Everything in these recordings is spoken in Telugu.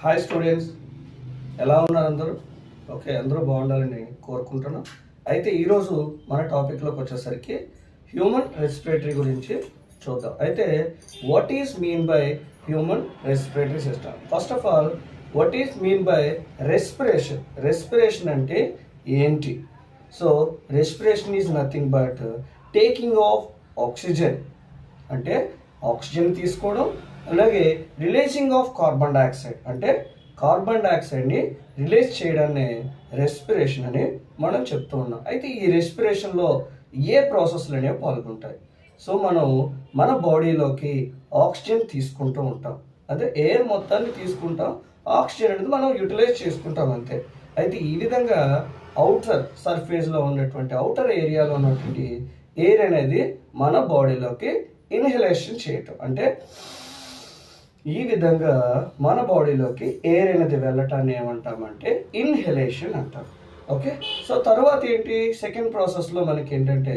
హాయ్ స్టూడెంట్స్, ఎలా ఉన్నారు అందరూ? ఓకే, అందరూ బాగుండాలని కోరుకుంటున్నాం. అయితే ఈరోజు మన టాపిక్లోకి వచ్చేసరికి హ్యూమన్ రెస్పిరేటరీ గురించి చూద్దాం. అయితే what is mean by human respiratory system? First of all, what is mean by respiration? Respiration అంటే ఏంటి? So respiration is nothing but taking of oxygen, అంటే ఆక్సిజన్ తీసుకోవడం, అలాగే రిలీజింగ్ ఆఫ్ కార్బన్ డైఆక్సైడ్, అంటే కార్బన్ డైఆక్సైడ్ని రిలీజ్ చేయడాన్ని రెస్పిరేషన్ అని మనం చెప్తూ ఉన్నాం. అయితే ఈ రెస్పిరేషన్లో ఏ ప్రాసెస్లు అనేవి పాల్గొంటాయి? సో మనం మన బాడీలోకి ఆక్సిజన్ తీసుకుంటూ ఉంటాం, అదే ఎయిర్ మొత్తాన్ని తీసుకుంటాం, ఆక్సిజన్ అనేది మనం యూటిలైజ్ చేసుకుంటాం అంతే. అయితే ఈ విధంగా అవుటర్ సర్ఫేస్లో ఉన్నటువంటి అవుటర్ ఏరియాలో ఉన్నటువంటి ఎయిర్ అనేది మన బాడీలోకి ఇన్హలేషన్ చేయటం, అంటే ఈ విధంగా మన బాడీలోకి ఎయిర్ అనేది వెళ్ళటాన్ని ఏమంటామంటే ఇన్హలేషన్ అంటాం. ఓకే, సో తర్వాత ఏంటి? సెకండ్ ప్రాసెస్లో మనకి ఏంటంటే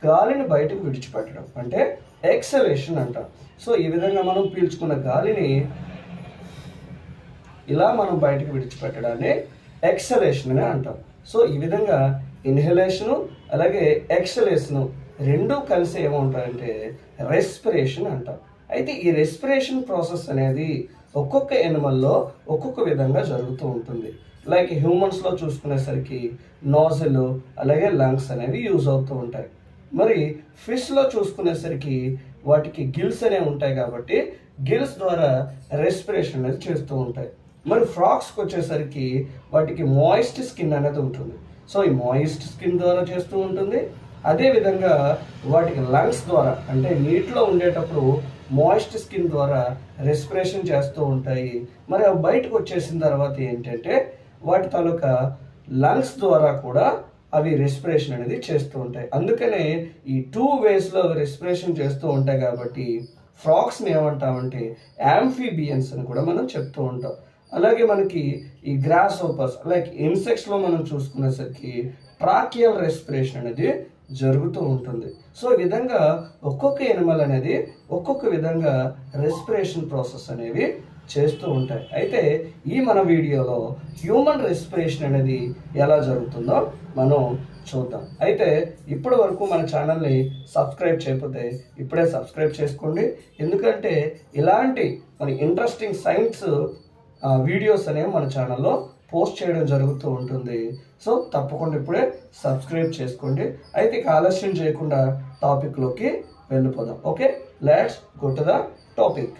గాలిని బయటకు విడిచిపెట్టడం, అంటే ఎక్సలేషన్ అంటాం. సో ఈ విధంగా మనం పీల్చుకున్న గాలిని ఇలా మనం బయటకు విడిచిపెట్టడాన్ని ఎక్సలేషన్ అని అంటాం. సో ఈ విధంగా ఇన్హలేషను అలాగే ఎక్సలేషను రెండూ కలిసి ఏమంటారంటే రెస్పిరేషన్ అంటాం. అయితే ఈ రెస్పిరేషన్ ప్రాసెస్ అనేది ఒక్కొక్క ఎనిమల్లో ఒక్కొక్క విధంగా జరుగుతూ ఉంటుంది. లైక్ హ్యూమన్స్లో చూసుకునేసరికి నాజిల్ అలాగే లంగ్స్ అనేవి యూజ్ అవుతూ ఉంటాయి. మరి ఫిష్లో చూసుకునేసరికి వాటికి గిల్స్ అనేవి ఉంటాయి, కాబట్టి గిల్స్ ద్వారా రెస్పిరేషన్ అనేది చేస్తూ ఉంటాయి. మరి ఫ్రాగ్స్కి వచ్చేసరికి వాటికి మాయిస్ట్ స్కిన్ అనేది ఉంటుంది. సో ఈ మాయిస్ట్ స్కిన్ ద్వారా చేస్తూ ఉంటుంది. అదేవిధంగా వాటికి లంగ్స్ ద్వారా, అంటే నీటిలో ఉండేటప్పుడు మాయిస్ట్ స్కిన్ ద్వారా రెస్పిరేషన్ చేస్తూ ఉంటాయి. మరి అవి బయటకు వచ్చేసిన తర్వాత ఏంటంటే వాటి తాలూకా లంగ్స్ ద్వారా కూడా అవి రెస్పిరేషన్ అనేది చేస్తూ ఉంటాయి. అందుకనే ఈ 2 వేస్లో రెస్పిరేషన్ చేస్తూ ఉంటాయి. కాబట్టి ఫ్రాగ్స్ని ఏమంటామంటే యాంఫీబియన్స్ అని కూడా మనం చెప్తూ ఉంటాం. అలాగే మనకి ఈ గ్రాస్ హోపర్స్ లైక్ ఇన్సెక్ట్స్లో మనం చూసుకునేసరికి ట్రాకియల్ రెస్పిరేషన్ అనేది జరుగుతూ ఉంటుంది. సో ఈ విధంగా ఒక్కొక్క ఎనిమల్ అనేది ఒక్కొక్క విధంగా రెస్పిరేషన్ ప్రాసెస్ అనేవి చేస్తూ ఉంటాయి. అయితే ఈ మన వీడియోలో హ్యూమన్ రెస్పిరేషన్ అనేది ఎలా జరుగుతుందో మనం చూద్దాం. అయితే ఇప్పటి వరకు మన ఛానల్ని సబ్స్క్రైబ్ చేయకపోతే ఇప్పుడే సబ్స్క్రైబ్ చేసుకోండి, ఎందుకంటే ఇలాంటి మన ఇంట్రెస్టింగ్ సైన్స్ వీడియోస్ అనేవి మన ఛానల్లో పోస్ట్ చేయడం జరుగుతూ ఉంటుంది. సో తప్పకుండా ఇప్పుడే సబ్స్క్రైబ్ చేసుకోండి. అయితే ఆలస్యం చేయకుండా టాపిక్లోకి వెళ్ళిపోదాం. Okay, let's go to the topic.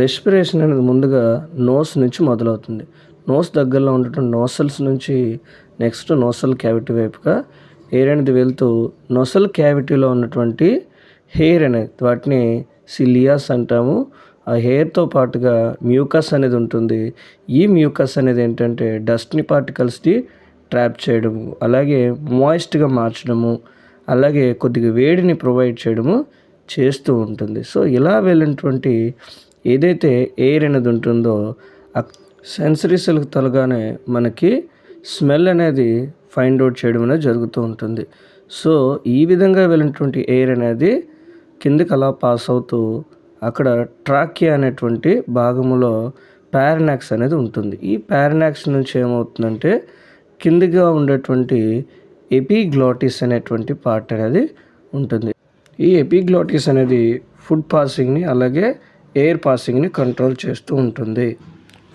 Respiration అనేది ముందుగా నోస్ నుంచి మొదలవుతుంది. నోస్ దగ్గరలో ఉండటం నోసల్స్ నుంచి నెక్స్ట్ నోసల్ క్యావిటీ వైపుగా ఎయిర్ అనేది వెళ్తూ నోసల్ క్యావిటీలో ఉన్నటువంటి హెయిర్ అనేది, వాటిని సిలియాస్ అంటాము. ఆ హెయిర్తో పాటుగా మ్యూకస్ అనేది ఉంటుంది. ఈ మ్యూకస్ అనేది ఏంటంటే డస్ట్ని పార్టికల్స్ని ట్రాప్ చేయడము, అలాగే మాయిస్ట్గా మార్చడము, అలాగే కొద్దిగా వేడిని ప్రొవైడ్ చేయడము చేస్తూ ఉంటుంది. సో ఇలా వెళ్ళినటువంటి ఏదైతే ఎయిర్ అనేది ఉంటుందో ఆ సెన్సరీస్లకు తలగానే మనకి స్మెల్ అనేది ఫైండ్ అవుట్ చేయడం అనేది జరుగుతూ ఉంటుంది. సో ఈ విధంగా వెళ్ళినటువంటి ఎయిర్ అనేది కిందకి అలా పాస్ అవుతూ అక్కడ ట్రాకియా అనేటువంటి భాగంలో పారనాక్స్ అనేది ఉంటుంది. ఈ పారనాక్స్ నుంచి ఏమవుతుందంటే కిందిగా ఉండేటువంటి ఎపిగ్లాటిస్ అనేటువంటి పార్ట్ అనేది ఉంటుంది. ఈ ఎపిగ్లాటిస్ అనేది ఫుడ్ పాసింగ్ని అలాగే ఎయిర్ పాసింగ్ని కంట్రోల్ చేస్తూ ఉంటుంది.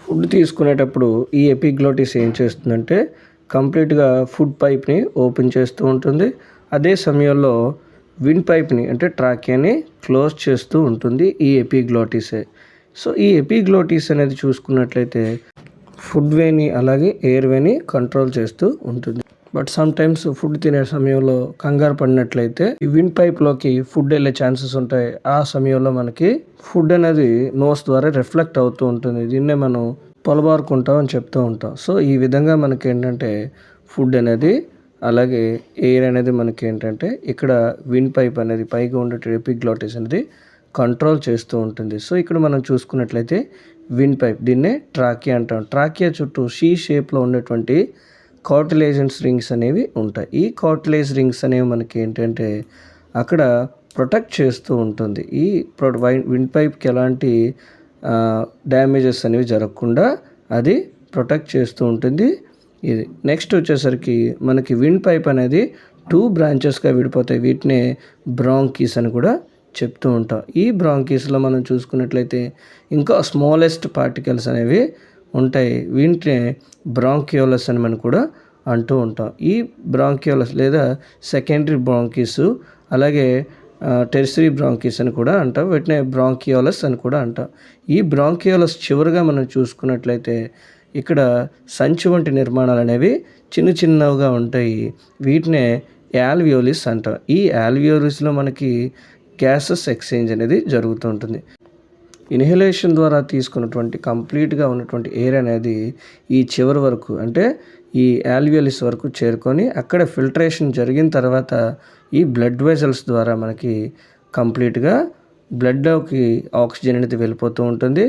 ఫుడ్ తీసుకునేటప్పుడు ఈ ఎపిగ్లాటిస్ ఏం చేస్తుందంటే కంప్లీట్గా ఫుడ్ పైప్ని ఓపెన్ చేస్తూ ఉంటుంది. అదే సమయంలో విండ్ పైప్ని అంటే ట్రాకియాని క్లోజ్ చేస్తూ ఉంటుంది ఈ ఎపిగ్లాటిసే. సో ఈ ఎపిగ్లాటిస్ అనేది చూసుకున్నట్లయితే ఫుడ్ వేని అలాగే ఎయిర్ వేని కంట్రోల్ చేస్తూ ఉంటుంది. బట్ సమ్ టైమ్స్ ఫుడ్ తినే సమయంలో కంగారు పడినట్లయితే ఈ విండ్ పైప్లోకి ఫుడ్ వెళ్ళే ఛాన్సెస్ ఉంటాయి. ఆ సమయంలో మనకి ఫుడ్ అనేది నోస్ ద్వారా రిఫ్లెక్ట్ అవుతూ ఉంటుంది. దీన్నే మనం పొలబారుకుంటాం అని చెప్తూ ఉంటాం. సో ఈ విధంగా మనకి ఏంటంటే ఫుడ్ అనేది అలాగే ఎయిర్ అనేది మనకి ఏంటంటే ఇక్కడ విండ్ పైప్ అనేది పైగా ఉండే ఎపిగ్లాటిస్ అనేది కంట్రోల్ చేస్తూ ఉంటుంది. సో ఇక్కడ మనం చూసుకున్నట్లయితే విండ్ పైప్, దీన్నే ట్రాకియా అంటాం. ట్రాకియా చుట్టూ షీ షేప్లో ఉండేటువంటి కార్టిలేజన్స్ రింగ్స్ అనేవి ఉంటాయి. ఈ కార్టిలేజ్ రింగ్స్ అనేవి మనకి ఏంటంటే అక్కడ ప్రొటెక్ట్ చేస్తూ ఉంటుంది. ఈ విండ్ పైప్కి ఎలాంటి డ్యామేజెస్ అనేవి జరగకుండా అది ప్రొటెక్ట్ చేస్తూ ఉంటుంది. ఇది నెక్స్ట్ వచ్చేసరికి మనకి విండ్ పైప్ అనేది 2 బ్రాంచెస్గా విడిపోతాయి. వీటినే బ్రాంకీస్ అని కూడా చెప్తూ ఉంటాం. ఈ బ్రాంకీస్లో మనం చూసుకున్నట్లయితే ఇంకా స్మాలెస్ట్ పార్టికల్స్ అనేవి ఉంటాయి. వీటినే బ్రాంకియోలస్ అని మనం కూడా అంటూ ఉంటాం. ఈ బ్రాంకియోలస్ లేదా సెకండరీ బ్రాంకీస్ అలాగే టెర్షరీ బ్రాంకీస్ అని కూడా అంటాం. వీటినే బ్రాంకియోలస్ అని కూడా అంటాం. ఈ బ్రాంకియోలస్ చివరిగా మనం చూసుకున్నట్లయితే ఇక్కడ సంచి వంటి నిర్మాణాలు అనేవి చిన్నగా ఉంటాయి. వీటినే యాల్వియోలిస్ అంటాం. ఈ యాల్వియోలిస్లో మనకి గ్యాసెస్ ఎక్స్చేంజ్ అనేది జరుగుతూ ఉంటుంది. ఇన్హలేషన్ ద్వారా తీసుకున్నటువంటి కంప్లీట్గా ఉన్నటువంటి ఎయిర్ అనేది ఈ చివరి వరకు అంటే ఈ యాల్వియోలిస్ వరకు చేరుకొని అక్కడ ఫిల్టరేషన్ జరిగిన తర్వాత ఈ బ్లడ్ వెజల్స్ ద్వారా మనకి కంప్లీట్గా బ్లడ్లోకి ఆక్సిజన్ అనేది వెళ్ళిపోతూ ఉంటుంది.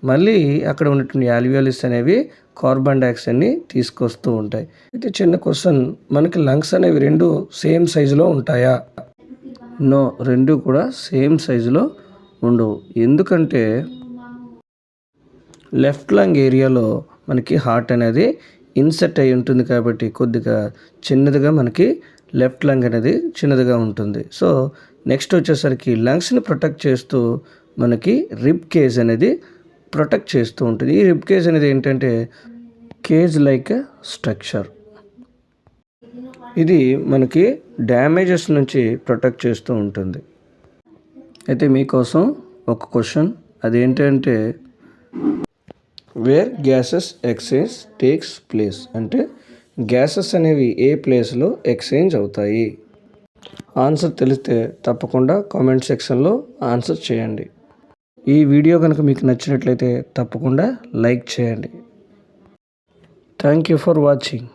మళ్ళీ అక్కడ ఉన్నటువంటి యాల్వియోలిస్ అనేవి కార్బన్ డైఆక్సైడ్ని తీసుకొస్తూ ఉంటాయి. అయితే చిన్న క్వశ్చన్, మనకి లంగ్స్ అనేవి 2 సేమ్ సైజులో ఉంటాయా? నో, 2 కూడా సేమ్ సైజులో ఉండవు. ఎందుకంటే లెఫ్ట్ లంగ్ ఏరియాలో మనకి హార్ట్ అనేది ఇన్సెట్ అయి ఉంటుంది కాబట్టి కొద్దిగా చిన్నదిగా మనకి లెఫ్ట్ లంగ్ అనేది చిన్నదిగా ఉంటుంది. సో నెక్స్ట్ వచ్చేసరికి లంగ్స్ని ప్రొటెక్ట్ చేస్తూ మనకి రిబ్ కేజ్ అనేది ప్రొటెక్ట్ చేస్తూ ఉంటుంది. ఈ రిబ్ కేజ్ అనేది ఏంటంటే కేజ్ లైక్ స్ట్రక్చర్. ఇది మనకి డ్యామేజెస్ నుంచి ప్రొటెక్ట్ చేస్తూ ఉంటుంది. అయితే మీకోసం ఒక క్వశ్చన్, అదేంటంటే where gases exchange takes place అంటే గ్యాసెస్ అనేవి ఏ ప్లేస్లో ఎక్స్చేంజ్ అవుతాయి? ఆన్సర్ తెలిస్తే తప్పకుండా కామెంట్ సెక్షన్లో ఆన్సర్ చేయండి. ఈ వీడియో కనుక మీకు నచ్చినట్లయితే తప్పకుండా లైక్ చేయండి. Thank you for watching.